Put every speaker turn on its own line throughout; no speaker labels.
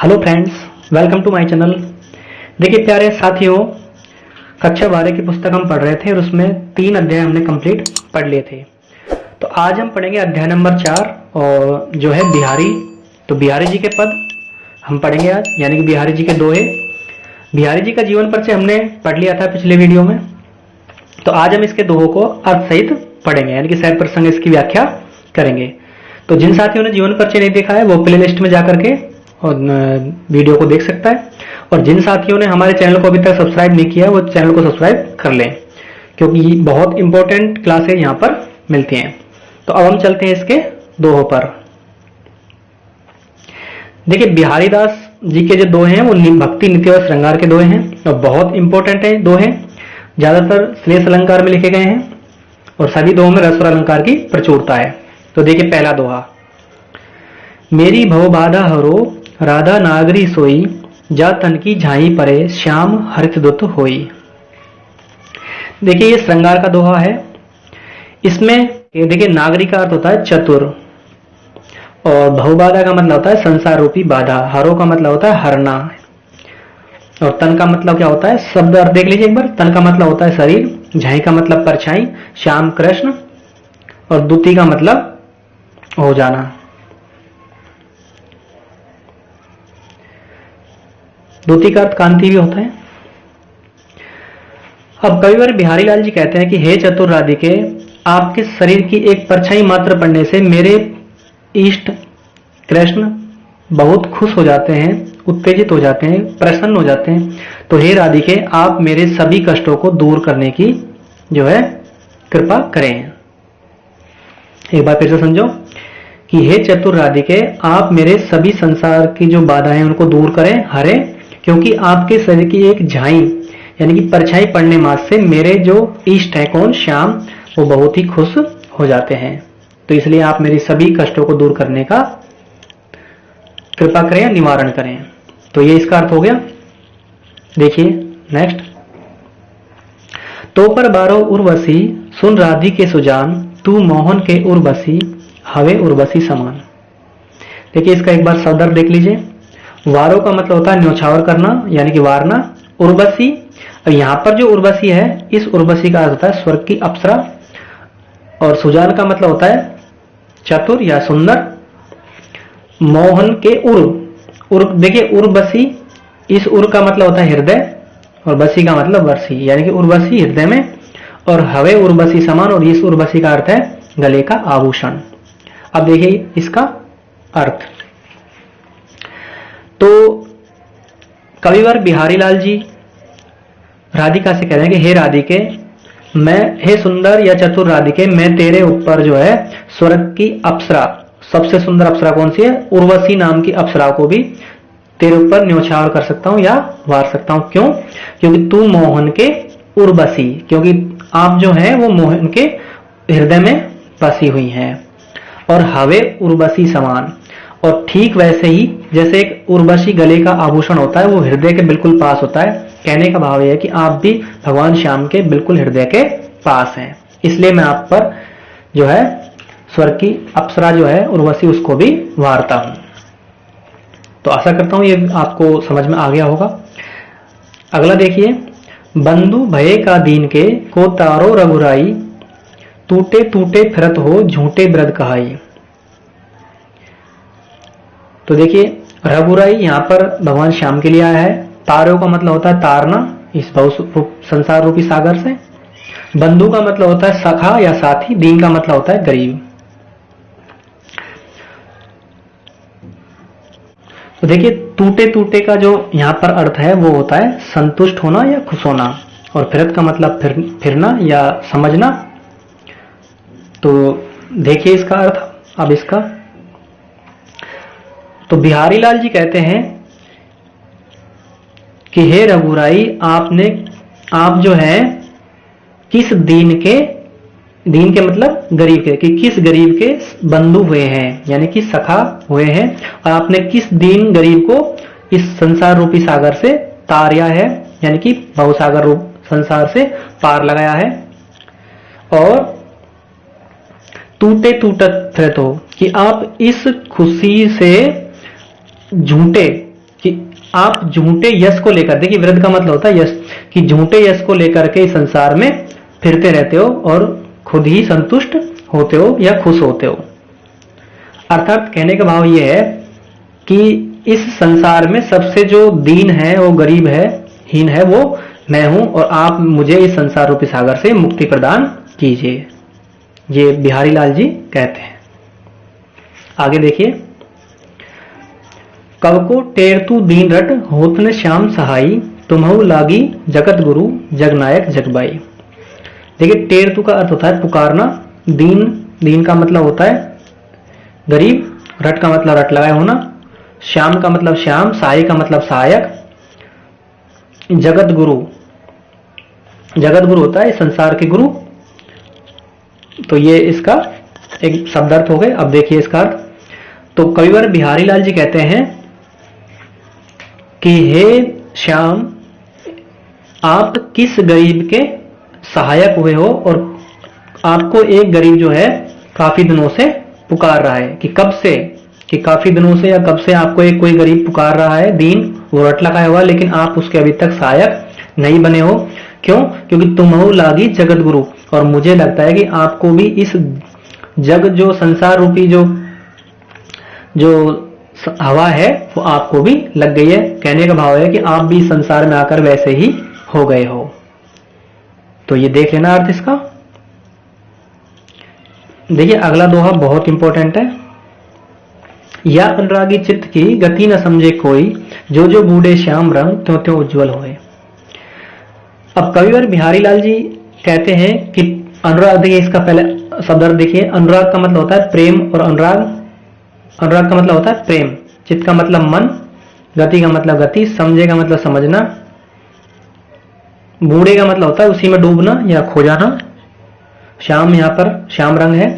Hello friends, welcome to my channel. देखिए प्यारे साथियों, कक्षा 12 की पुस्तक हम पढ़ रहे थे और उसमें 3 अध्याय हमने कंप्लीट पढ़ लिए थे। तो आज हम पढ़ेंगे अध्याय नंबर 4 और जो है बिहारी। तो बिहारी जी के पद हम पढ़ेंगे आज, यानी कि बिहारी जी के दोहे। बिहारी जी का जीवन परिचय हमने पढ़ लिया था पिछले वीडियो में। तो आज हम इसके दोहों को अर्थ सहित पढ़ेंगे, यानी कि सहज प्रसंग इसकी व्याख्या करेंगे। तो जिन साथियों ने जीवन परिचय नहीं देखा है वो प्ले लिस्ट में जाकर के और वीडियो को देख सकता है, और जिन साथियों ने हमारे चैनल को अभी तक सब्सक्राइब नहीं किया वो चैनल को सब्सक्राइब कर लें, क्योंकि बहुत इंपॉर्टेंट क्लासेज यहाँ पर मिलती हैं। तो अब हम चलते हैं इसके दोहों पर। देखिए बिहारी दास जी के जो दोहे हैं वो भक्ति, नित्य और श्रृंगार के दोहे हैं और बहुत इंपॉर्टेंट है दोहे। ज्यादातर श्लेष अलंकार में लिखे गए हैं और सभी दोहों में रस और अलंकार की प्रचुरता है। तो देखिए पहला दोहा, मेरी भव बाधा हरो राधा नागरी सोई, जा तन की झाई परे श्याम हरित दुत होई। देखिए ये श्रृंगार का दोहा है। इसमें देखिए नागरी का अर्थ होता है चतुर, और भवबाधा का मतलब होता है संसार रूपी बाधा, हरो का मतलब होता है हरना, और तन का मतलब क्या होता है, शब्द अर्थ देख लीजिए एक बार। तन का मतलब होता है शरीर, झाई का मतलब परछाई, श्याम कृष्ण, और दुती का मतलब हो जाना। दुती का अर्थ कांति भी होता है। अब कविवर बिहारी लाल जी कहते हैं कि हे चतुर राधिके, आपके शरीर की एक परछाई मात्र पड़ने से मेरे इष्ट कृष्ण बहुत खुश हो जाते हैं, उत्तेजित हो जाते हैं, प्रसन्न हो जाते हैं। तो हे राधिके, आप मेरे सभी कष्टों को दूर करने की जो है कृपा करें। एक बार फिर से समझो कि हे चतुर राधिके, आप मेरे सभी संसार की जो बाधाएं उनको दूर करें, हरे, क्योंकि आपके शरीर की एक झाई यानी कि परछाई पड़ने मात्र से मेरे जो इष्ट है कौन, श्याम, वो बहुत ही खुश हो जाते हैं। तो इसलिए आप मेरी सभी कष्टों को दूर करने का कृपा करें या निवारण करें। तो ये इसका अर्थ हो गया। देखिए नेक्स्ट, तो पर बारो उर्वशी सुन राधि के सुजान, तू मोहन के उर्वशी हवे उर्वशी समान। देखिए इसका एक बार शब्द अर्थ देख लीजिए। वारो का मतलब होता है न्योछावर करना, यानी कि वारना। उर्वशी, और यहां पर जो उर्वशी है इस उर्वशी का अर्थ होता है स्वर्ग की अप्सरा, और सुजान का मतलब होता है चतुर या सुंदर। मोहन के उर देखिए उर्वशी, इस उर का मतलब होता है हृदय, और बसी का मतलब वर्षी, यानी कि उर्वशी हृदय में, और हवे उर्वशी समान, और इस उर्वशी का अर्थ है गले का आभूषण। अब देखिए इसका अर्थ। तो कविवर बिहारी लाल जी राधिका से कह रहे हैं कि हे राधिके, हे सुंदर या चतुर राधिके, मैं तेरे ऊपर जो है स्वर्ग की अप्सरा, सबसे सुंदर अप्सरा कौन सी है, उर्वशी नाम की अप्सरा को भी तेरे ऊपर न्योछावर कर सकता हूं या वार सकता हूं। क्यों? क्योंकि तू मोहन के उर्वशी, क्योंकि आप जो है वो मोहन के हृदय में बसी हुई हैं, और हवे उर्वशी समान, और ठीक वैसे ही जैसे एक उर्वशी गले का आभूषण होता है वो हृदय के बिल्कुल पास होता है। कहने का भाव यह है कि आप भी भगवान श्याम के बिल्कुल हृदय के पास हैं, इसलिए मैं आप पर जो है स्वर्ग की अप्सरा जो है उर्वशी उसको भी वारता हूं। तो आशा करता हूं ये आपको समझ में आ गया होगा। अगला देखिए, बंधु भये का दीन के को तारो रघुराई, टूटे टूटे फिरत हो झूठे ब्रद कहाई। तो देखिए रघुराई यहाँ पर भगवान श्याम के लिए आया है। तारो का मतलब होता है तारना इस संसार रूपी सागर से। बंधु का मतलब होता है सखा या साथी। दीन का मतलब होता है गरीब। तो देखिए टूटे टूटे का जो यहाँ पर अर्थ है वो होता है संतुष्ट होना या खुश होना, और फिरत का मतलब फिरना या समझना। तो देखिए इसका अर्थ अब इसका। तो बिहारी लाल जी कहते हैं कि हे रघुराई, आप जो है किस दीन के मतलब गरीब के, कि किस गरीब के बंधु हुए हैं, यानी कि सखा हुए हैं, और आपने किस दीन गरीब को इस संसार रूपी सागर से तारया है, यानी कि भवसागर रूप संसार से पार लगाया है। और टूटे टूटत फिरत हो, कि आप इस खुशी से झूठे आप झूठे यश को लेकर, देखिए विरध का मतलब होता है यश, कि झूठे यश को लेकर के इस संसार में फिरते रहते हो और खुद ही संतुष्ट होते हो या खुश होते हो। अर्थात कहने का भाव यह है कि इस संसार में सबसे जो दीन है, वो गरीब है, हीन है, वो मैं हूं, और आप मुझे इस संसार रूपी सागर से मुक्ति प्रदान कीजिए। ये बिहारी लाल जी कहते हैं। आगे देखिए, कब को टेरतु दीन रट होतन श्याम सहाई, तुम्हु लागी जगत गुरु जगनायक जगबाई। देखिए टेरतु का अर्थ होता है पुकारना, दीन का मतलब होता है गरीब, रट का मतलब रट लगाए होना, श्याम का मतलब श्याम, सहाय का मतलब सहायक, जगत गुरु होता है संसार के गुरु। तो ये इसका एक शब्द अर्थ हो गए। अब देखिए इसका अर्थ, तो कविवर बिहारी लाल जी कहते हैं कि हे श्याम, आप किस गरीब के सहायक हुए हो, और आपको एक गरीब जो है काफी दिनों से पुकार रहा है, कि कब से, कि काफी दिनों से या कब से आपको एक कोई गरीब पुकार रहा है, दीन, वो रट लगाया हुआ, लेकिन आप उसके अभी तक सहायक नहीं बने हो। क्यों? क्योंकि तुम्हु लागी जगत गुरु, और मुझे लगता है कि आपको भी इस जग जो संसार रूपी जो हवा है वो आपको भी लग गई है। कहने का भाव है कि आप भी संसार में आकर वैसे ही हो गए हो। तो ये देख लेना अर्थ इसका। देखिए अगला दोहा बहुत इंपॉर्टेंट है। या अनुरागी चित्त की गति न समझे कोई, जो जो बूढ़े श्याम रंग त्यों त्यों उज्जवल होए। अब कविवर बिहारी लाल जी कहते हैं कि अनुराग, देखिए इसका पहले शब्द अर्थ देखिए। अनुराग का मतलब होता है प्रेम, और अनुराग का मतलब होता है प्रेम, चित्त का मतलब मन, गति का मतलब गति, समझे का मतलब समझना, बूढ़े का मतलब होता है उसी में डूबना या खो जाना, श्याम यहाँ पर श्याम रंग है,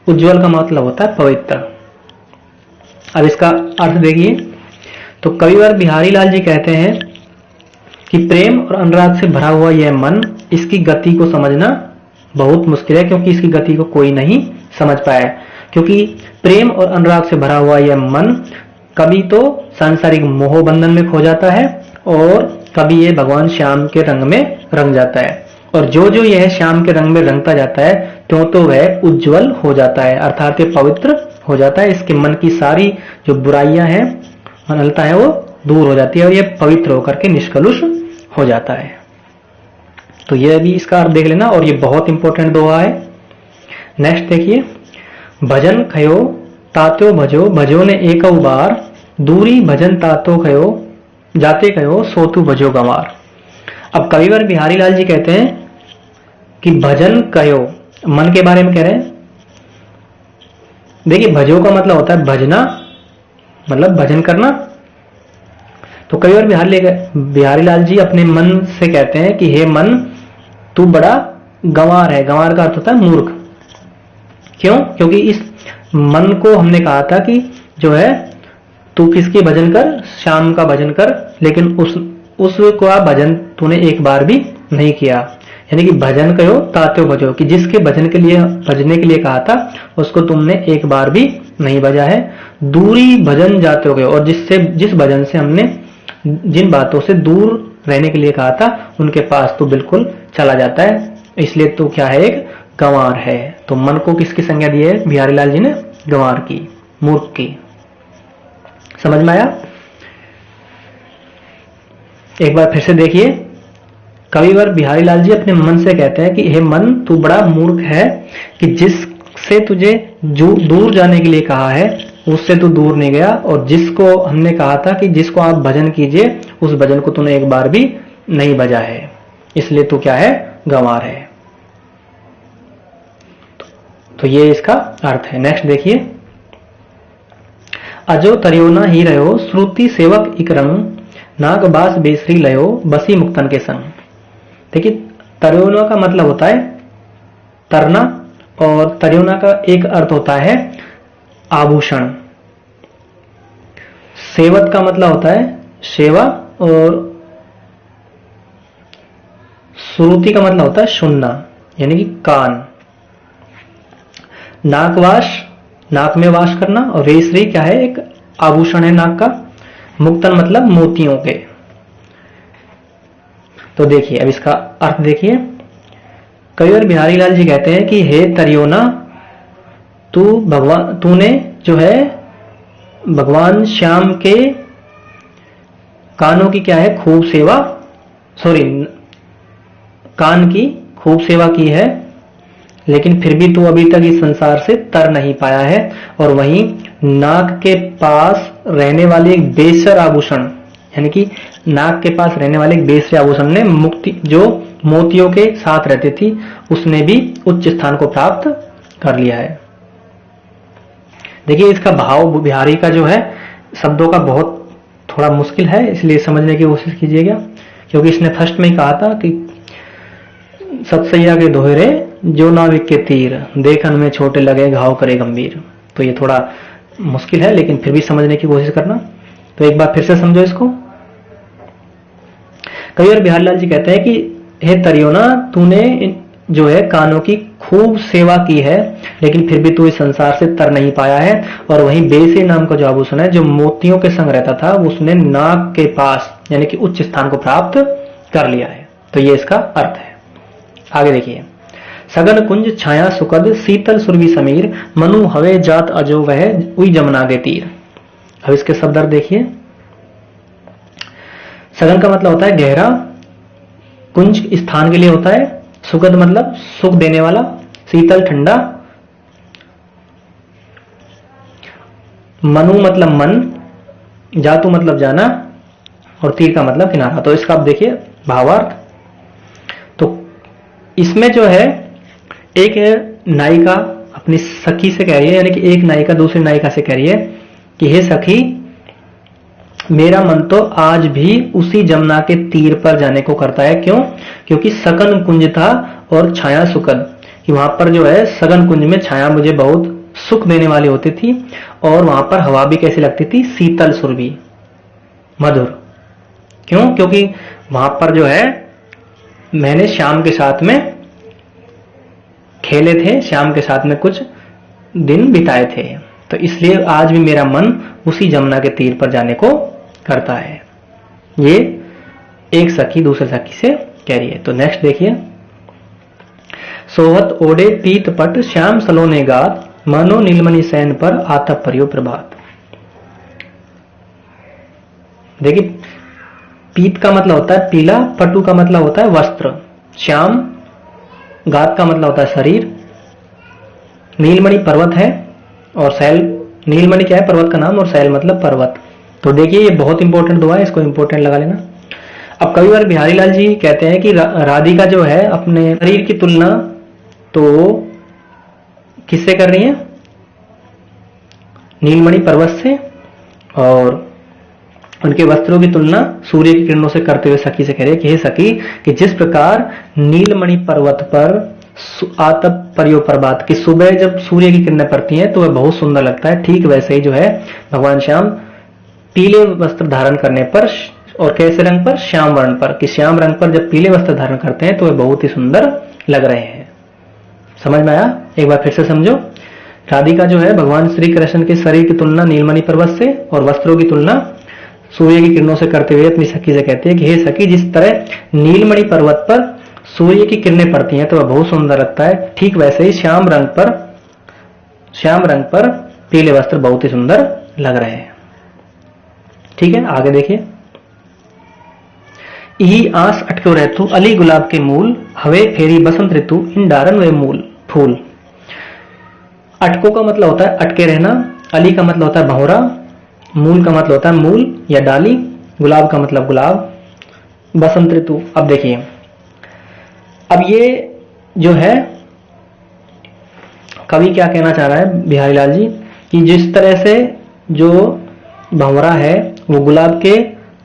उज्जवल का मतलब होता है पवित्र। अब इसका अर्थ देखिए, तो कविवर बिहारी लाल जी कहते हैं कि प्रेम और अनुराग से भरा हुआ यह मन, इसकी गति को समझना बहुत मुश्किल है, क्योंकि इसकी गति को कोई नहीं समझ पाया। क्योंकि प्रेम और अनुराग से भरा हुआ यह मन कभी तो सांसारिक मोह बंधन में खो जाता है, और कभी ये भगवान श्याम के रंग में रंग जाता है। और जो जो यह श्याम के रंग में रंगता जाता है, त्यों तो वह उज्जवल हो जाता है, अर्थात पवित्र हो जाता है। इसके मन की सारी जो बुराइयां हैं, अनलता है, वो दूर हो जाती है, और ये पवित्र होकर के निष्कलुष हो जाता है। तो यह भी इसका अर्थ देख लेना, और ये बहुत इंपॉर्टेंट दोहा है। नेक्स्ट देखिए, भजन खयो तात्यो भजो, भजो ने एक बार, दूरी भजन तातो खयो, जाते कहो सोतु भजो गंवार। अब कविवर बिहारी लाल जी कहते हैं कि भजन कहो, मन के बारे में कह रहे हैं। देखिए भजो का मतलब होता है भजना, मतलब भजन करना। तो कविवर बिहारी लाल जी अपने मन से कहते हैं कि हे मन, तू बड़ा गंवार है। गंवार का अर्थ होता है मूर्ख। क्यों? क्योंकि इस मन को हमने कहा था कि जो है तू किसकी भजन कर, श्याम का भजन कर, लेकिन उसका भजन तूने एक बार भी नहीं किया। यानी कि भजन कहो तात्यो भजो, कि जिसके भजने के लिए कहा था उसको तुमने एक बार भी नहीं बजा है। दूरी भजन जाते हो गए, और जिस भजन से हमने जिन बातों से दूर रहने के लिए कहा था उनके पास तो बिल्कुल चला जाता है, इसलिए तो क्या है, एक गंवार है। तो मन को किसकी संज्ञा दी है बिहारी लाल जी ने? गंवार की, मूर्ख की। समझ में आया? एक बार फिर से देखिए, कविवर बिहारी लाल जी अपने मन से कहते हैं कि हे मन, तू बड़ा मूर्ख है कि जिससे तुझे दूर जाने के लिए कहा है उससे तू दूर नहीं गया, और जिसको हमने कहा था कि जिसको आप भजन कीजिए उस भजन को तूने एक बार भी नहीं बजा है, इसलिए तू क्या है, गंवार है। तो ये इसका अर्थ है। नेक्स्ट देखिए, अजो तरियोना ही रहो, श्रुति सेवक इक रंग, नाग बास बेसरी लयो, बसी मुक्तन के संग। देखिए तरियोना का मतलब होता है तरना, और तरियोना का एक अर्थ होता है आभूषण। सेवत का मतलब होता है सेवा, और श्रुति का मतलब होता है सुनना, यानी कि कान। नाकवास, नाक में वास करना, और रेशरी क्या है, एक आभूषण है नाक का, मुक्तन मतलब मोतियों के। तो देखिए अब इसका अर्थ देखिए। कविवर बिहारी लाल जी कहते हैं कि हे तरियोना, तूने जो है भगवान श्याम के कानों की क्या है, खूब सेवा, सॉरी कान की खूब सेवा की है, लेकिन फिर भी तू अभी तक इस संसार से तर नहीं पाया है। और वहीं नाक के पास रहने वाले एक बेसर आभूषण, यानी कि नाक के पास रहने वाले एक बेसर आभूषण ने मुक्ति, जो मोतियों के साथ रहती थी, उसने भी उच्च स्थान को प्राप्त कर लिया है। देखिए इसका भाव बिहारी का जो है शब्दों का बहुत थोड़ा मुश्किल है, इसलिए समझने की कोशिश कीजिएगा, क्योंकि इसने फर्स्ट में ही कहा था कि सतसैया के दोहरे जो नाविक के तीर, देखन में छोटे लगे घाव करे गंभीर। तो ये थोड़ा मुश्किल है, लेकिन फिर भी समझने की कोशिश करना। तो एक बार फिर से समझो इसको। कविवर बिहारी लाल जी कहते हैं कि हे तरियोना, तूने जो है कानों की खूब सेवा की है, लेकिन फिर भी तू इस संसार से तर नहीं पाया है। और वहीं बेसे नाम का जो आभूषण है, जो मोतियों के संग रहता था, उसने नाक के पास यानी कि उच्च स्थान को प्राप्त कर लिया है। तो ये इसका अर्थ है। आगे देखिए। सगन कुंज छाया सुकद, शीतल सुरभि समीर, मनु हवे जात अजो वह, उई जमुना के तीर। अब इसके शब्द अर्थ देखिए। सगन का मतलब होता है गहरा, कुंज स्थान के लिए होता है, सुखद मतलब सुख देने वाला, शीतल ठंडा, मनु मतलब मन, जातु मतलब जाना, और तीर का मतलब किनारा। तो इसका आप देखिए भावार्थ। तो इसमें जो है एक नायिका अपनी सखी से कह रही है, यानी कि एक नायिका दूसरी नायिका से कह रही है कि हे सखी, मेरा मन तो आज भी उसी जमुना के तीर पर जाने को करता है। क्यों? क्योंकि सकन कुंज था और छाया सुकद, कि वहां पर जो है सगन कुंज में छाया मुझे बहुत सुख देने वाली होती थी, और वहां पर हवा भी कैसी लगती थी, शीतल सुरभि, मधुर। क्यों? क्योंकि वहां पर जो है मैंने श्याम के साथ में खेले थे, श्याम के साथ में कुछ दिन बिताए थे। तो इसलिए आज भी मेरा मन उसी जमुना के तीर पर जाने को करता है। ये एक सखी दूसरे सखी से कह रही है। तो नेक्स्ट देखिए। सोहत ओढ़े पीत पट, श्याम सलोने गात, मनो नीलमणि सैन पर आतप परियो प्रभात। देखिए पीत का मतलब होता है पीला, पटु का मतलब होता है वस्त्र, श्याम गात का मतलब होता है शरीर, नीलमणि पर्वत है, और शैल, नीलमणि क्या है, पर्वत का नाम, और शैल मतलब पर्वत। तो देखिए ये बहुत इंपॉर्टेंट दुआ है, इसको इंपॉर्टेंट लगा लेना। अब कविवर बिहारी लाल जी कहते हैं कि राधिका जो है अपने शरीर की तुलना तो किससे कर रही है, नीलमणि पर्वत से, और उनके वस्त्रों की तुलना सूर्य की किरणों से करते हुए सखी से कह रहे हैं कि हे सखी, कि जिस प्रकार नीलमणि पर्वत पर आतप परियो प्रभात की सुबह जब सूर्य की किरणें पड़ती हैं तो वह बहुत सुंदर लगता है, ठीक वैसे ही जो है भगवान श्याम पीले वस्त्र धारण करने पर, और कैसे रंग पर, श्याम वर्ण पर, कि श्याम रंग पर जब पीले वस्त्र धारण करते हैं तो वह बहुत ही सुंदर लग रहे हैं। समझ में आया? एक बार फिर से समझो। राधिका जो है भगवान श्री कृष्ण के शरीर की तुलना नीलमणि पर्वत से और वस्त्रों की तुलना सूर्य की किरणों से करते हुए अपनी सखी से कहती है कि हे सखी, जिस तरह नीलमणि पर्वत पर सूर्य की किरणें पड़ती हैं तो वह बहुत सुंदर लगता है, ठीक वैसे ही श्याम रंग पर पीले वस्त्र बहुत ही सुंदर लग रहे हैं। ठीक है, आगे देखिए। ई आस अटक्यो रहतु, अली गुलाब के मूल, हवे फेरी बसंत ऋतु, इन डारन वे मूल फूल। अटको का मतलब होता है अटके रहना, अली का मतलब होता है भंवरा, मूल का मतलब होता है मूल या डाली, गुलाब का मतलब गुलाब, बसंत ऋतु। अब देखिए, अब ये जो है कवि क्या कहना चाह रहा है बिहारी लाल जी, कि जिस तरह से जो भंवरा है वो गुलाब के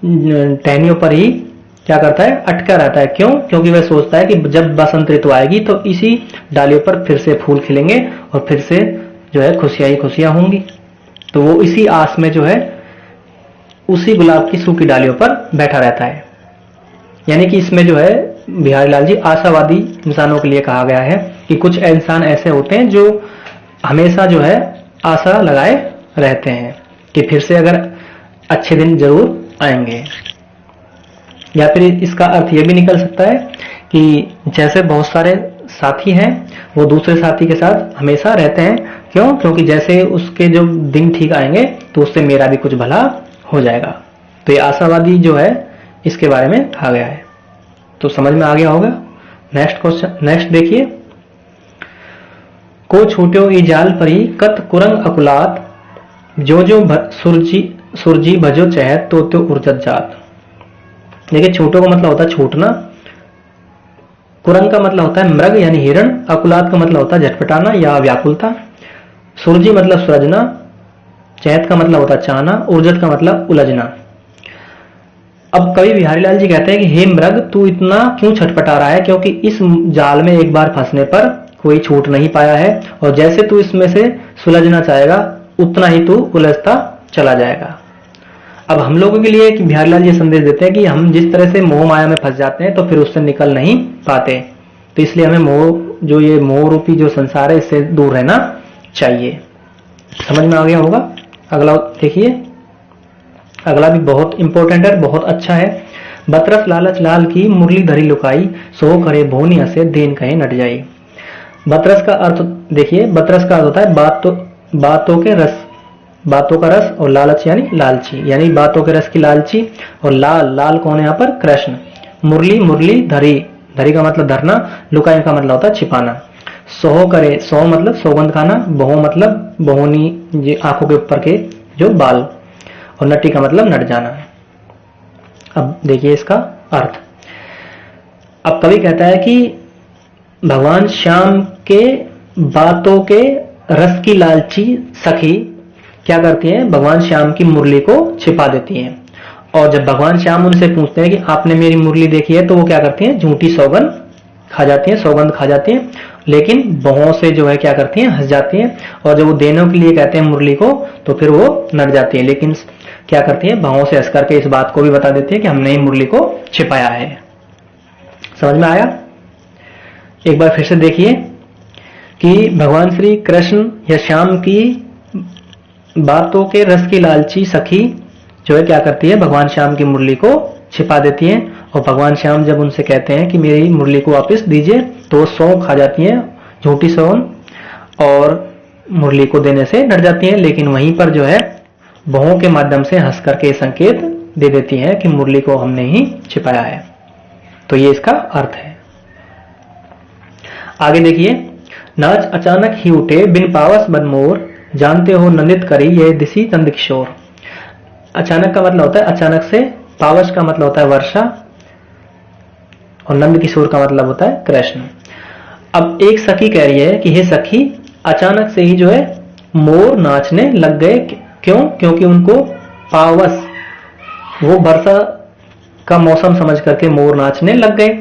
टहनियों पर ही क्या करता है, अटका रहता है। क्यों? क्योंकि वह सोचता है कि जब बसंत ऋतु आएगी तो इसी डालियों पर फिर से फूल खिलेंगे और फिर से जो है खुशियां ही खुशियां होंगी। तो वो इसी आस में जो है उसी गुलाब की सूखी डालियों पर बैठा रहता है। यानी कि इसमें जो है बिहारी लाल जी आशावादी इंसानों के लिए कहा गया है कि कुछ इंसान ऐसे होते हैं जो हमेशा जो है आशा लगाए रहते हैं कि फिर से अगर अच्छे दिन जरूर आएंगे। या फिर इसका अर्थ यह भी निकल सकता है कि जैसे बहुत सारे साथी हैं वो दूसरे साथी के साथ हमेशा रहते हैं, क्यों? क्योंकि जैसे उसके जो दिन ठीक आएंगे तो उससे मेरा भी कुछ भला हो जाएगा। तो ये आशावादी जो है इसके बारे में कहा गया है। तो समझ में आ गया होगा। नेक्स्ट क्वेश्चन, नेक्स्ट देखिए, को छूट्यो ई जाल परी कत कुरंग अकुलात जो जो सुरजी भजो चहत तो उर्जत जात। देखिए, छोटो का मतलब होता है छूटना, कुरंग का मतलब होता है मृग यानी हिरण, अकुलात का मतलब होता है झटपटाना या व्याकुलता, सुरजी मतलब सुलझना, चैत का मतलब होता है चाहना, उर्जत का मतलब उलझना। अब कवि बिहारीलाल जी कहते हैं कि हे मृग, तू इतना क्यों छटपटा रहा है? क्योंकि इस जाल में एक बार फंसने पर कोई छूट नहीं पाया है, और जैसे तू इसमें से सुलझना चाहेगा उतना ही तू उलझता चला जाएगा। अब हम लोगों के लिए बिहारीलाल जी संदेश देते हैं कि हम जिस तरह से मोह माया में फंस जाते हैं तो फिर उससे निकल नहीं पाते, तो इसलिए हमें जो ये मोह रूपी जो संसार है इससे दूर रहना चाहिए। समझ में आ गया होगा। अगला देखिए, अगला भी बहुत इंपॉर्टेंट है, बहुत अच्छा है। बतरस लालच लाल की मुरली धरी लुकाई, सो करे भोनी हसे देन कहे नट जाई। बतरस का अर्थ देखिए, बतरस का अर्थ होता है बातों के रस, बातों का रस, और लालच यानी लालची, यानी बातों के रस की लालची। और लाल कौन है यहाँ पर? कृष्ण। मुरली धरी, धरी का मतलब धरना, लुकाई का मतलब होता है छिपाना। सोह करे, सो मतलब सौगंध खाना, बहु मतलब बहुनी आंखों के ऊपर के जो बाल, और नटी का मतलब नट जाना। अब देखिए इसका अर्थ। अब कवि कहता है कि भगवान श्याम के बातों के रस की लालची सखी क्या करती हैं? भगवान श्याम की मुरली को छिपा देती हैं। और जब भगवान श्याम उनसे पूछते हैं कि आपने मेरी मुरली देखी है, तो वो क्या करती हैं? झूठी सौगंध खा जाती हैं, लेकिन बहुओं से जो है क्या करती हैं? हंस जाती हैं। और जब वो देने के लिए कहते हैं मुरली को, तो फिर वो नट जाती है, लेकिन क्या करती हैं? बहुओं से हंस करके इस बात को भी बता देती है कि हमने ही मुरली को छिपाया है। समझ में आया? एक बार फिर से देखिए कि भगवान श्री कृष्ण या श्याम की बातों के रस की लालची सखी जो है क्या करती है? भगवान श्याम की मुरली को छिपा देती है। और भगवान श्याम जब उनसे कहते हैं कि मेरी मुरली को वापस दीजिए, तो वो सौंफ खा जाती हैं, झूठी सौंफ, और मुरली को देने से डर जाती हैं। लेकिन वहीं पर जो है बहुओं के माध्यम से हंस करके संकेत दे देती हैं कि मुरली को हमने ही छिपाया है। तो ये इसका अर्थ है। आगे देखिए, नाच अचानक ही उठे बिन पावस बन मोर, जानते हो नंदित करी ये दिशी चंद किशोर। अचानक का मतलब होता है अचानक से, पावस का मतलब होता है वर्षा, और नंद किशोर का मतलब होता है कृष्ण। अब एक सखी कह रही है कि हे सखी, अचानक से ही जो है मोर नाचने लग गए। क्यों? क्योंकि उनको पावस, वो वर्षा का मौसम समझ करके मोर नाचने लग गए।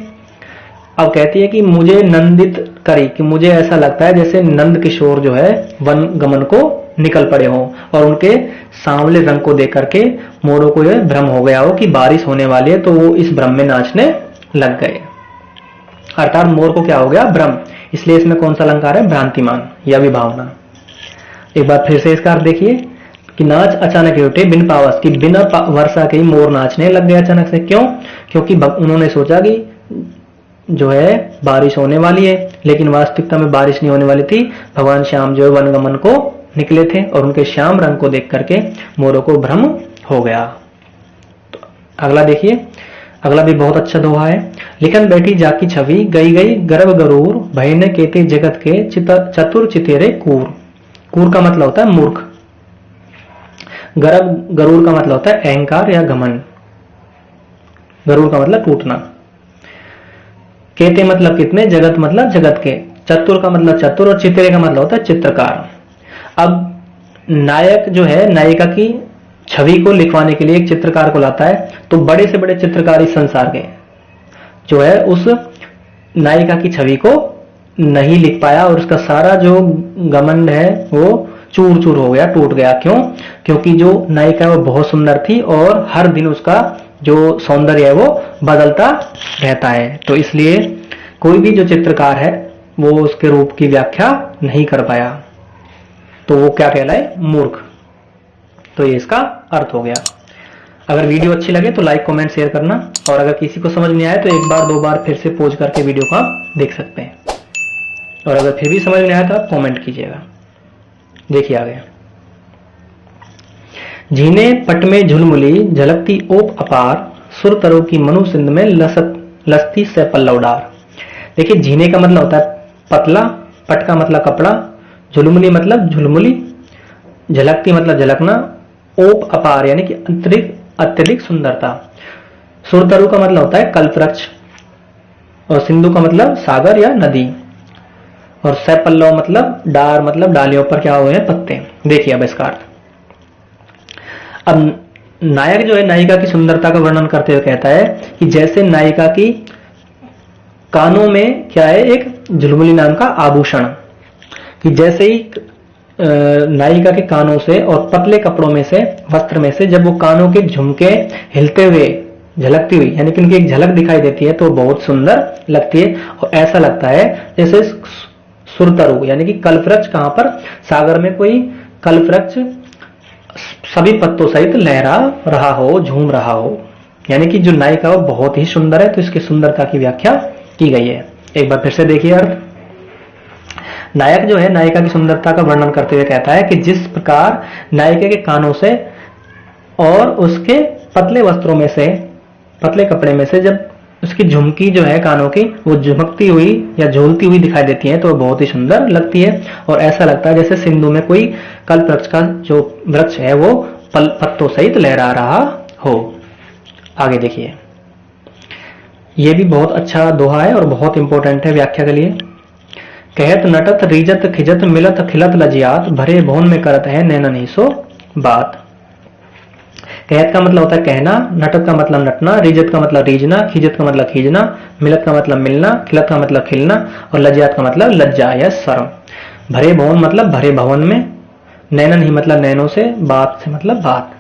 अब कहती है कि मुझे नंदित करी, कि मुझे ऐसा लगता है जैसे नंद किशोर जो है वन गमन को निकल पड़े हो, और उनके सांवले रंग को देख करके मोरों को यह भ्रम हो गया हो कि बारिश होने वाली है, तो वो इस भ्रम में नाचने लग गए। अर्थात मोर को क्या हो गया? भ्रम। इसलिए इसमें कौन सा अलंकार है? भ्रांतिमान या विभावना। एक बार फिर से इसका अर्थ देखिए कि नाच अचानक उठे बिन पावस, की बिना वर्षा के मोर नाचने लग गए अचानक से। क्यों? क्योंकि उन्होंने सोचा कि जो है बारिश होने वाली है, लेकिन वास्तविकता में बारिश नहीं होने वाली थी। भगवान श्याम जो है वनगमन को निकले थे, और उनके श्याम रंग को देख करके मोरों को भ्रम हो गया। तो अगला देखिए, अगला भी बहुत अच्छा दोहा है। लिखन बैठी जाकी छवि, गई गई गर्भ गरूर, भयने केते जगत के चतुर चितेरे कूर। कूर का मतलब होता है मूर्ख, गर्भ गरूर का मतलब होता है अहंकार या घमंड, गरूर का मतलब टूटना, केते मतलब कितने, जगत मतलब जगत के, चतुर का मतलब चतुर, और चित्रे का मतलब होता है चित्रकार। अब नायक जो है नायिका की छवि को लिखवाने के लिए एक चित्रकार को लाता है, तो बड़े से बड़े चित्रकार इस संसार के जो है उस नायिका की छवि को नहीं लिख पाया, और उसका सारा जो घमंड है वो चूर चूर हो गया, टूट गया। क्यों? क्योंकि जो नायिका है वो बहुत सुंदर थी, और हर दिन उसका जो सौंदर्य है वो बदलता रहता है। तो इसलिए कोई भी जो चित्रकार है वो उसके रूप की व्याख्या नहीं कर पाया, तो वो क्या कहलाए? मूर्ख। तो ये इसका अर्थ हो गया। अगर वीडियो अच्छी लगे तो लाइक कमेंट शेयर करना, और अगर किसी को समझ नहीं आया तो एक बार दो बार फिर से पॉज करके वीडियो को आप देख सकते हैं, और अगर फिर भी समझ नहीं आया तो आप कमेंट कीजिएगा। देखिए आगे। झीने पट में झुलमुली झलकती ओप अपार, सुर तरु की मनु सिंध में लसती से पल्लव डार। देखिए झीने का मतलब होता है पतला, पट का मतलब कपड़ा, झुलमुली मतलब झुलमुली, झलकती मतलब झलकना, ओप अपार यानी कि अत्यधिक सुंदरता, सुरतरु का मतलब होता है कल्पवृक्ष, और सिंधु का मतलब सागर या नदी, और सैपल्लव मतलब डार मतलब डालियों पर क्या हुए हैं पत्ते। देखिए अब इसका अर्थ। अब नायक जो है नायिका की सुंदरता का वर्णन करते हुए कहता है कि जैसे नायिका की कानों में क्या है एक झुलमुली नाम का आभूषण, कि जैसे ही नायिका के कानों से और पतले कपड़ों में से वस्त्र में से जब वो कानों के झुमके हिलते हुए झलकती हुई यानी कि उनकी एक झलक दिखाई देती है तो बहुत सुंदर लगती है, और ऐसा लगता है जैसे सुरतरु यानी कि कल्पवृक्ष, कहां पर सागर में कोई कल्पवृक्ष सभी पत्तों सहित लहरा रहा हो, झूम रहा हो, यानी कि जो नायिका वो बहुत ही सुंदर है, तो इसकी सुंदरता की व्याख्या की गई है। एक बार फिर से देखिए अर्थ। नायक जो है नायिका की सुंदरता का वर्णन करते हुए कहता है कि जिस प्रकार नायिका के कानों से और उसके पतले वस्त्रों में से, पतले कपड़े में से जब उसकी झुमकी जो है कानों की वो झुमकती हुई या झूलती हुई दिखाई देती है तो वो बहुत ही सुंदर लगती है, और ऐसा लगता है जैसे सिंधु में कोई कल्पवृक्ष का जो वृक्ष है वो पत्तों सहित लहरा रहा हो। आगे देखिए, ये भी बहुत अच्छा दोहा है और बहुत इंपॉर्टेंट है व्याख्या के लिए। कहत नटत रीजत खिजत मिलत खिलत लजियात, भरे भवन में करत है नैना नहीं सो बात। कहत का मतलब होता है कहना, नटत का मतलब नटना, रीजत का मतलब रीजना, खिजत का मतलब खींचना, मिलत का मतलब मिलना, खिलत का मतलब खिलना, और लज्जात का मतलब लज्जा या शर्म। भरे भवन मतलब भरे भवन में, नैनन ही मतलब नैनों से, बात से मतलब बात।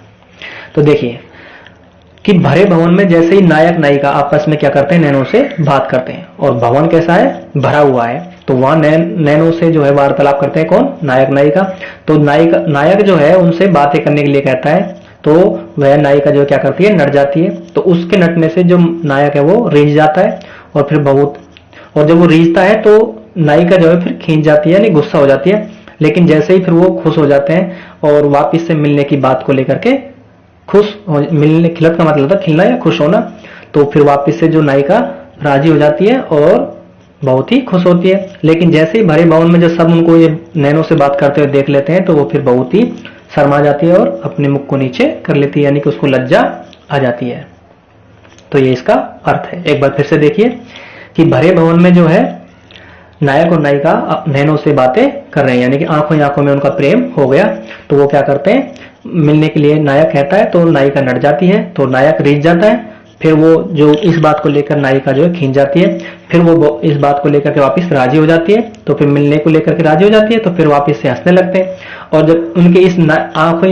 तो देखिए कि भरे भवन में जैसे ही नायक नायिका आपस में क्या करते हैं नैनों से बात करते हैं, और भवन कैसा है भरा हुआ है, तो वहां नैनों से जो है वार्तालाप करते हैं कौन नायक नायिका। तो नायक जो है उनसे बातें करने के लिए कहता है तो वह नायिका जो क्या करती है नट जाती है, तो उसके नटने से जो नायक है वो रीझ जाता है, और फिर बहुत, और जब वो रीझता है तो नायिका जो है फिर खींच जाती है यानी गुस्सा हो जाती है, लेकिन जैसे ही फिर वो खुश हो जाते हैं और वापिस से मिलने की बात को लेकर के खुश मिलने, खिलत का मतलब था खिलना या खुश होना, तो फिर वापिस से जो नायिका राजी हो जाती है और बहुत ही खुश होती है। लेकिन जैसे ही भरे भवन में जब सब उनको ये नैनों से बात करते हुए देख लेते हैं तो वो फिर बहुत ही शर्मा जाती है और अपने मुख को नीचे कर लेती है, यानी कि उसको लज्जा आ जाती है। तो ये इसका अर्थ है। एक बार फिर से देखिए कि भरे भवन में जो है नायक और नायिका नैनों से बातें कर रहे हैं, यानी कि आंखों ही आंखों में उनका प्रेम हो गया, तो वो क्या करते हैं मिलने के लिए नायक कहता है तो नायिका नट जाती है, तो नायक रीझ जाता है, फिर वो जो इस बात को लेकर नायिका जो है खींच जाती है, फिर वो इस बात को लेकर के वापस राजी हो जाती है, तो फिर मिलने को लेकर के राजी हो जाती है, तो फिर वापस से हंसने लगते हैं, और जब उनके इस आंखों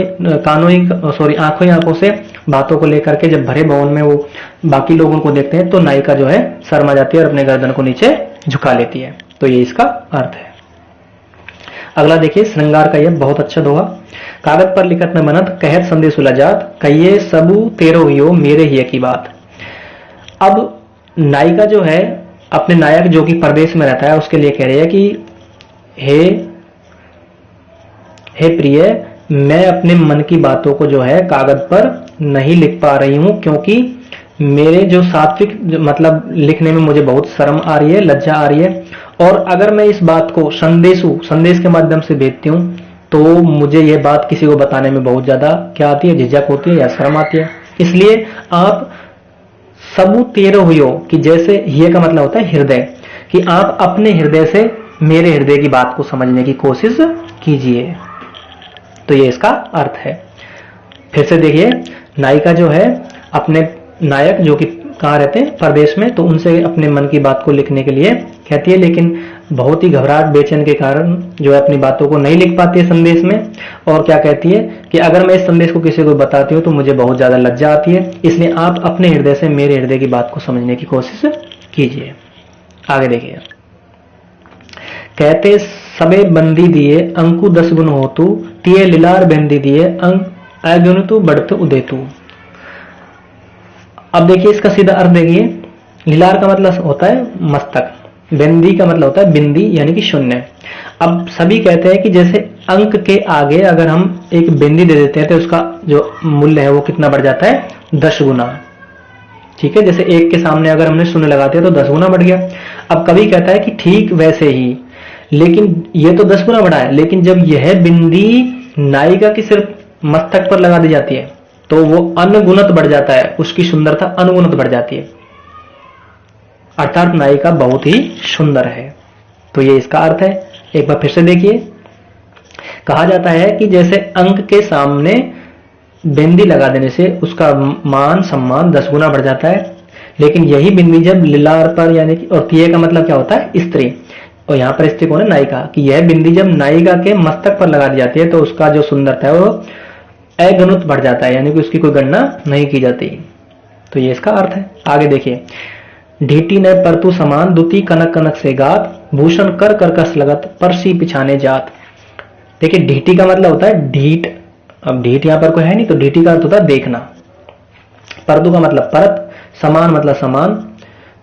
ही आंखों से बातों को लेकर के जब भरे भवन में वो बाकी लोगों को देखते हैं तो नायिका जो है शर्मा जाती है और अपने गर्दन को नीचे झुका लेती है। तो ये इसका अर्थ है। अगला देखिए श्रृंगार का यह बहुत अच्छा दोहा। कागज पर लिखत न बनत कहत संदेश उलझात, कहिए सबू तेरो हियो मेरे ही की बात। अब नायिका जो है अपने नायक जो कि परदेश में रहता है उसके लिए कह रही है कि हे प्रिय, मैं अपने मन की बातों को जो है कागज पर नहीं लिख पा रही हूं, क्योंकि मेरे जो सात्विक मतलब लिखने में मुझे बहुत शर्म आ रही है, लज्जा आ रही है, और अगर मैं इस बात को संदेश के माध्यम से भेजती हूं तो मुझे यह बात किसी को बताने में बहुत ज्यादा क्या आती है, झिझक होती है या शर्म आती है। इसलिए आप सबू तेरो हुयो, कि जैसे ये का मतलब होता है हृदय, कि आप अपने हृदय से मेरे हृदय की बात को समझने की कोशिश कीजिए। तो ये इसका अर्थ है। फिर से देखिए नायिका जो है अपने नायक जो कि कहाँ रहते हैं परदेश में, तो उनसे अपने मन की बात को लिखने के लिए कहती है, लेकिन बहुत ही घबराहट बेचैन के कारण जो है अपनी बातों को नहीं लिख पाती है संदेश में, और क्या कहती है कि अगर मैं इस संदेश को किसी को बताती हूँ तो मुझे बहुत ज्यादा लज्जा आती है, इसलिए आप अपने हृदय से मेरे हृदय की बात को समझने की कोशिश कीजिए। आगे देखिए, कहते सबे बंदी दिए अंकु 10 गुण होतु, तिये लिलार बंदी दिए अंक अगुणतु बढ़त उदेतु। अब देखिए इसका सीधा अर्थ देखिए, लीलार का मतलब होता है मस्तक, बिंदी का मतलब होता है बिंदी यानी कि शून्य। अब सभी कहते हैं कि जैसे अंक के आगे अगर हम एक बिंदी दे देते हैं तो उसका जो मूल्य है वो कितना बढ़ जाता है, 10 गुना। ठीक है, जैसे 1 के सामने अगर हमने शून्य लगाते हैं तो 10 गुना बढ़ गया। अब कवि कहता है कि ठीक वैसे ही, लेकिन ये तो 10 गुना बढ़ा है, लेकिन जब यह बिंदी नायिका की सिर्फ मस्तक पर लगा दी जाती है तो वो अनगुणत बढ़ जाता है, उसकी सुंदरता अनगुणत बढ़ जाती है, अर्थात नायिका बहुत ही सुंदर है। तो ये इसका अर्थ है। एक बार फिर से देखिए, कहा जाता है कि जैसे अंक के सामने बिंदी लगा देने से उसका मान सम्मान 10 गुना बढ़ जाता है, लेकिन यही बिंदी जब लीलार पर यानी कि, और तिये का मतलब क्या होता है, स्त्री, और यहाँ पर स्त्री कौन है, नायिका, कि यह बिंदी जब नायिका के मस्तक पर लगा दी जाती है तो उसका जो सुंदरता है वो अगणित बढ़ जाता है, यानी कि उसकी कोई गणना नहीं की जाती। तो ये इसका अर्थ है। आगे देखिए, ढीटी न परतु समान दुती कनक कनक से गात, भूषण कर करकस लगत परसी पिछाने जात। देखिए ढीटी का मतलब होता है ढीठ, अब ढीठ यहाँ पर कोई है नहीं तो ढीटी का अर्थ होता है देखना, परतु का मतलब परत, समान मतलब समान,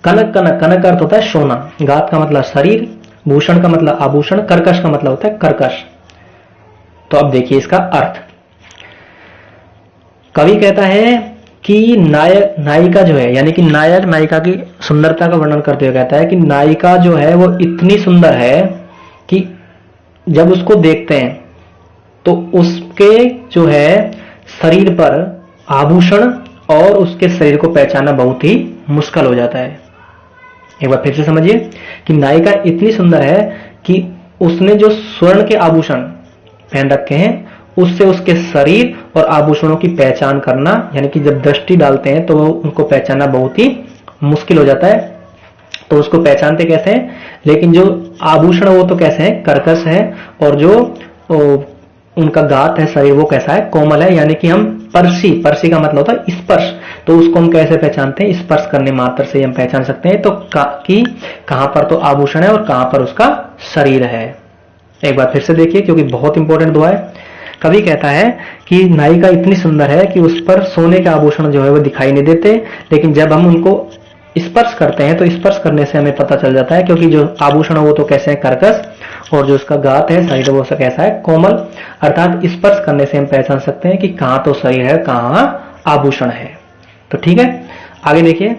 कनक कनक, कनक का अर्थ होता है सोना, गात का मतलब शरीर, भूषण का मतलब आभूषण, कर्कश का मतलब होता है कर्कश। तो अब देखिए इसका अर्थ, कवि कहता है कि नायक नायिका जो है, यानी कि नायक नायिका की सुंदरता का वर्णन करते हुए कहता है कि नायिका जो है वो इतनी सुंदर है कि जब उसको देखते हैं तो उसके जो है शरीर पर आभूषण और उसके शरीर को पहचानना बहुत ही मुश्किल हो जाता है। एक बार फिर से समझिए कि नायिका इतनी सुंदर है कि उसने जो स्वर्ण के आभूषण पहन रखे हैं उससे उसके शरीर और आभूषणों की पहचान करना, यानी कि जब दृष्टि डालते हैं तो उनको पहचानना बहुत ही मुश्किल हो जाता है। तो उसको पहचानते कैसे हैं, लेकिन जो आभूषण वो तो कैसे हैं, कर्कश है, और जो उनका गात है शरीर वो कैसा है, कोमल है, यानी कि हम परसी, परसी का मतलब होता है स्पर्श, तो उसको हम कैसे पहचानते हैं, स्पर्श करने मात्र से हम पहचान सकते हैं तो कि कहां पर तो आभूषण है और कहां पर उसका शरीर है। एक बार फिर से देखिए क्योंकि बहुत इंपॉर्टेंट दुआ है। कवि कहता है कि नायिका इतनी सुंदर है कि उस पर सोने के आभूषण जो है वो दिखाई नहीं देते, लेकिन जब हम उनको स्पर्श करते हैं तो स्पर्श करने से हमें पता चल जाता है, क्योंकि जो आभूषण वो तो कैसे है कर्कश, और जो उसका गात है शरीर वो कैसा है कोमल, अर्थात स्पर्श करने से हम पहचान सकते हैं कि कहां तो शरीर है कहां आभूषण है। तो ठीक है, आगे देखिए,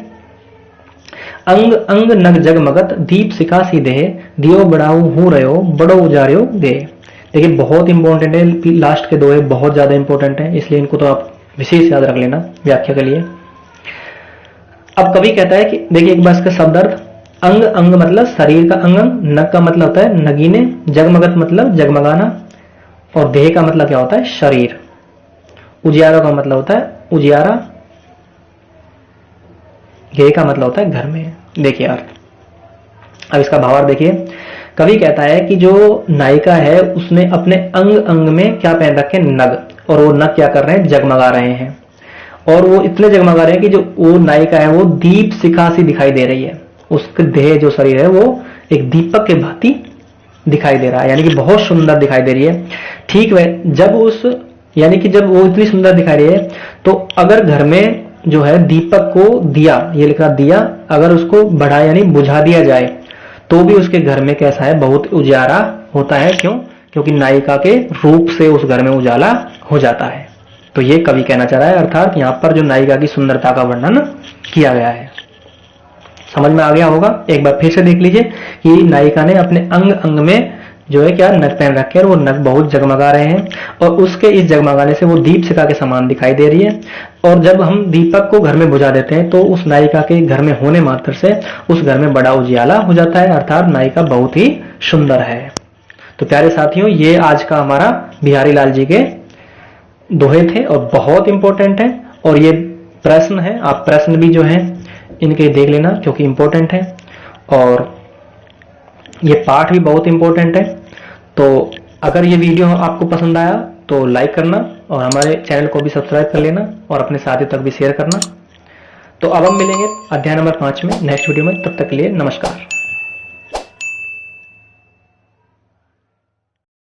अंग अंग नग जगमगत दीप सिखा सी देह, दियो बढ़ाऊ हूं रहो बड़ो उजारियो दे। देखिए बहुत इंपॉर्टेंट है, लास्ट के दो है बहुत ज्यादा इंपॉर्टेंट है, इसलिए इनको तो आप विशेष याद रख लेना व्याख्या के लिए। अब कवि कहता है कि देखिए एक बार इसका शब्द अर्थ, अंग अंग मतलब शरीर का अंग, नग का मतलब होता है नगीने, जगमगत मतलब जगमगाना, और देह का मतलब क्या होता है शरीर, उजियारा का मतलब होता है उजियारा, गेह का मतलब होता है घर में। देखिए अर्थ, अब इसका भावार्थ देखिए, कवि कहता है कि जो नायिका है उसने अपने अंग अंग में क्या पहन रखे, नग, और वो नग क्या कर रहे हैं, जगमगा रहे हैं, और वो इतने जगमगा रहे हैं कि जो वो नायिका है वो दीप शिखा सी दिखाई दे रही है, उसके देह जो शरीर है वो एक दीपक के भांति दिखाई दे रहा है, यानी कि बहुत सुंदर दिखाई दे रही है। ठीक है, जब उस यानी कि जब वो इतनी सुंदर दिखाई दे रही है तो अगर घर में जो है दीपक को दिया, ये लिखा दिया, अगर उसको बढ़ा यानी बुझा दिया जाए तो भी उसके घर में कैसा है, बहुत उजाला होता है। क्यों? क्योंकि नायिका के रूप से उस घर में उजाला हो जाता है। तो ये कवि कहना चाह रहा है, अर्थात यहाँ पर जो नायिका की सुंदरता का वर्णन किया गया है। समझ में आ गया होगा। एक बार फिर से देख लीजिए कि नायिका ने अपने अंग अंग में जो है क्या नग पहन रखे हैं, और वो नग बहुत जगमगा रहे हैं, और उसके इस जगमगाने से वो दीप शिखा के समान दिखाई दे रही है। और जब हम दीपक को घर में बुझा देते हैं तो उस नायिका के घर में होने मात्र से उस घर में बड़ा उजियाला हो जाता है, अर्थात नायिका बहुत ही सुंदर है। तो प्यारे साथियों, ये आज का हमारा बिहारी लाल जी के दोहे थे और बहुत इंपॉर्टेंट है, और ये प्रश्न है, आप प्रश्न भी जो है इनके देख लेना क्योंकि इंपॉर्टेंट है, और ये पाठ भी बहुत इंपॉर्टेंट है। तो अगर ये वीडियो आपको पसंद आया तो लाइक करना, और हमारे चैनल को भी सब्सक्राइब कर लेना, और अपने साथियों तक भी शेयर करना। तो अब हम मिलेंगे अध्याय नंबर 5 में नेक्स्ट वीडियो में, तब तक के लिए नमस्कार।